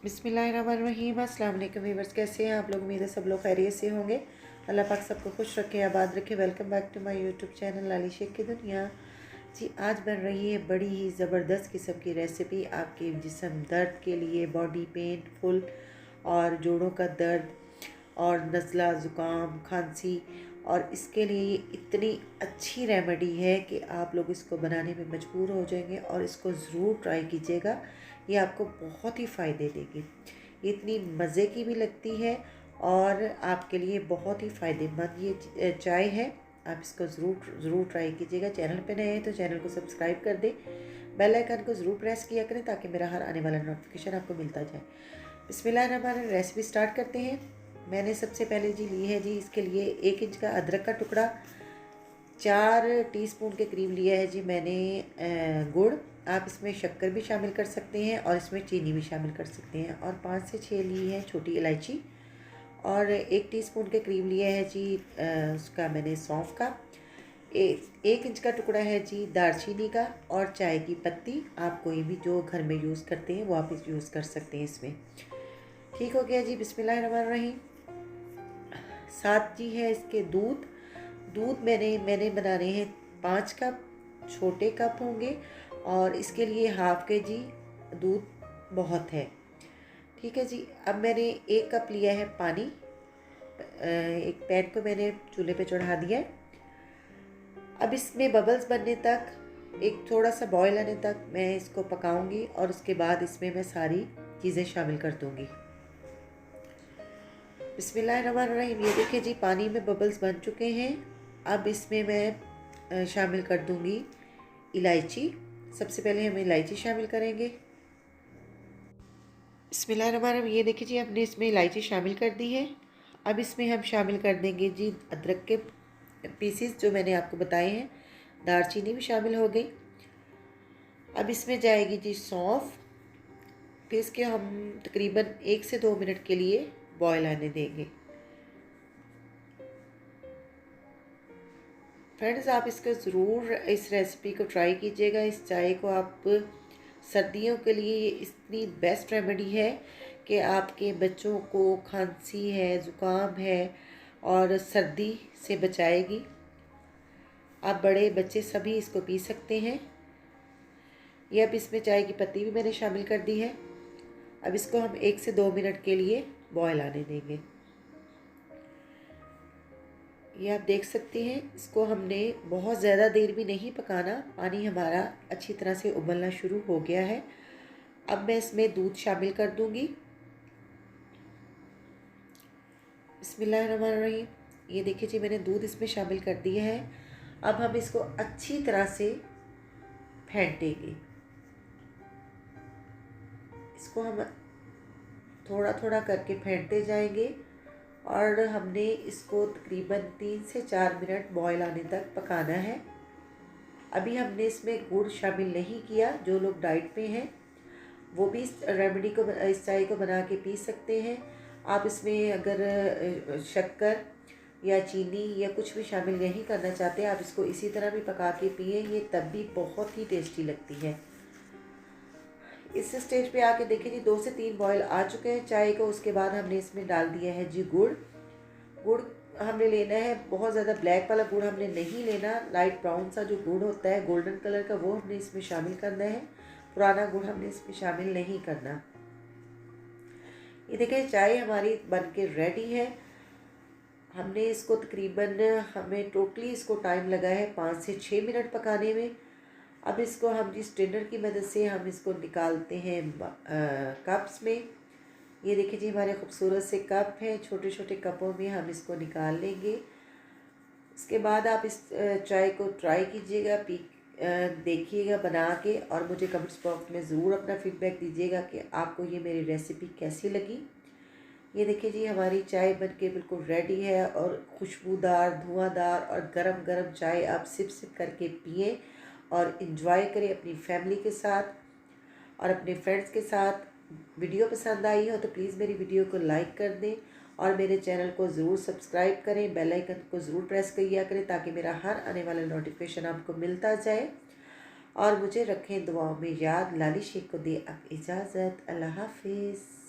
बिस्मिल्लाहिर्रहमानिर्रहीम। अस्सलाम वालेकुम व्यूअर्स, कैसे हैं आप लोग? उम्मीद है सब लोग खैरियत से होंगे। अल्लाह पाक सबको खुश रखे, आबाद रखे। Welcome back to my YouTube channel Lali Shaikh की दुनिया। जी, आज बन रही है बड़ी ही ज़बरदस्त किस्म की रेसिपी आपके जिस्म दर्द के लिए, बॉडी पेन फुल और जोड़ों का दर्द और नज़ला ज़ुकाम खांसी, और इसके लिए ये इतनी अच्छी रेमेडी है कि आप लोग इसको बनाने में मजबूर हो जाएंगे और इसको ज़रूर ट्राई कीजिएगा। ये आपको बहुत ही फ़ायदे देगी। ये इतनी मज़े की भी लगती है और आपके लिए बहुत ही फ़ायदेमंद ये चाय है। आप इसको ज़रूर ट्राई कीजिएगा। चैनल पे नए हैं तो चैनल को सब्सक्राइब कर दें, बेल आइकन को ज़रूर प्रेस किया करें ताकि मेरा हर आने वाला नोटिफिकेशन आपको मिलता जाए। बिस्मिल्लाहिर्रहमानिर्रहीम, रेसिपी स्टार्ट करते हैं। मैंने सबसे पहले जी ली है जी इसके लिए 1 इंच का अदरक का टुकड़ा, 4 टीस्पून के करीब लिया है जी मैंने गुड़। आप इसमें शक्कर भी शामिल कर सकते हैं और इसमें चीनी भी शामिल कर सकते हैं। और 5 से 6 ली है छोटी इलायची, और 1 टीस्पून के करीब लिया है जी उसका मैंने सौंफ का। 1 इंच का टुकड़ा है जी दालचीनी का, और चाय की पत्ती। आप कोई भी जो घर में यूज़ करते हैं वो आप इस यूज़ कर सकते हैं इसमें। ठीक हो गया जी। बिस्मिल्लाहिर्रहमानिर्रहीम। साथ जी है इसके दूध मैंने बनाने हैं 5 कप, छोटे कप होंगे, और इसके लिए हाफ के जी दूध बहुत है। ठीक है जी। अब मैंने 1 कप लिया है पानी। एक पैन को मैंने चूल्हे पे चढ़ा दिया है। अब इसमें बबल्स बनने तक, एक थोड़ा सा बॉयल आने तक मैं इसको पकाऊंगी, और उसके बाद इसमें मैं सारी चीज़ें शामिल कर दूंगी। बिस्मिल्लाहिर्रहमानिर्रहीम। ये देखिए जी, पानी में बबल्स बन चुके हैं। अब इसमें मैं शामिल कर दूंगी इलायची। सबसे पहले हम इलायची शामिल करेंगे। बिस्मिल्लाहिर्रहमानिर्रहीम। ये देखिए जी, हमने इसमें इलायची शामिल कर दी है। अब इसमें हम शामिल कर देंगे जी अदरक के पीसीस जो मैंने आपको बताए हैं। दालचीनी भी शामिल हो गई। अब इसमें जाएगी जी सौंफ। फिर इसके हम तकरीबन 1 से 2 मिनट के लिए बॉयल आने देंगे। फ्रेंड्स, आप इसका ज़रूर इस रेसिपी को ट्राई कीजिएगा। इस चाय को आप सर्दियों के लिए ये इतनी बेस्ट रेमेडी है कि आपके बच्चों को खांसी है, ज़ुकाम है और सर्दी से बचाएगी। आप बड़े बच्चे सभी इसको पी सकते हैं। ये अब इसमें चाय की पत्ती भी मैंने शामिल कर दी है। अब इसको हम 1 से 2 मिनट के लिए बॉयल आने देंगे। ये आप देख सकते हैं, इसको हमने बहुत ज़्यादा देर भी नहीं पकाना। पानी हमारा अच्छी तरह से उबलना शुरू हो गया है। अब मैं इसमें दूध शामिल कर दूंगी। बिस्मिल्लाहिर्रहमानिर्रहीम। ये देखिए जी, मैंने दूध इसमें शामिल कर दिया है। अब हम इसको अच्छी तरह से फेंटेंगे। इसको हम थोड़ा थोड़ा करके फेंटते जाएंगे, और हमने इसको तकरीबन 3 से 4 मिनट बॉयल आने तक पकाना है। अभी हमने इसमें गुड़ शामिल नहीं किया। जो लोग डाइट पे हैं वो भी इस रेमेडी को, इस चाय को बना के पी सकते हैं। आप इसमें अगर शक्कर या चीनी या कुछ भी शामिल नहीं करना चाहते, आप इसको इसी तरह भी पका के पिए, ये तब भी बहुत ही टेस्टी लगती है। इस स्टेज पे आके देखिए जी, 2 से 3 बॉयल आ चुके हैं चाय को। उसके बाद हमने इसमें डाल दिया है जी गुड़ हमने लेना है, बहुत ज़्यादा ब्लैक वाला गुड़ हमने नहीं लेना। लाइट ब्राउन सा जो गुड़ होता है गोल्डन कलर का, वो हमने इसमें शामिल करना है। पुराना गुड़ हमने इसमें शामिल नहीं करना। ये देखिए, चाय हमारी बनके रेडी है। हमने इसको तकरीबन, हमें टोटली इसको टाइम लगा है 5 से 6 मिनट पकाने में। अब इसको हम जिस स्ट्रेनर की मदद से हम इसको निकालते हैं कप्स में। ये देखिए जी, हमारे खूबसूरत से कप हैं। छोटे छोटे कपों में हम इसको निकाल लेंगे। इसके बाद आप इस चाय को ट्राई कीजिएगा, देखिएगा बना के, और मुझे कमेंट्स बॉक्स में ज़रूर अपना फीडबैक दीजिएगा कि आपको ये मेरी रेसिपी कैसी लगी। ये देखिए जी, हमारी चाय बनके बिल्कुल रेडी है, और खुशबूदार, धुआंधार और गरम गरम चाय आप सिप सिप करके पिए और इन्जॉय करें अपनी फैमिली के साथ और अपने फ्रेंड्स के साथ। वीडियो पसंद आई हो तो प्लीज़ मेरी वीडियो को लाइक कर दें, और मेरे चैनल को ज़रूर सब्सक्राइब करें। बेल आइकन को ज़रूर प्रेस किया करें ताकि मेरा हर आने वाला नोटिफिकेशन आपको मिलता जाए। और मुझे रखें दुआओं में याद। लाली शेख को दे अब इजाज़त। अल्लाह हाफिज़।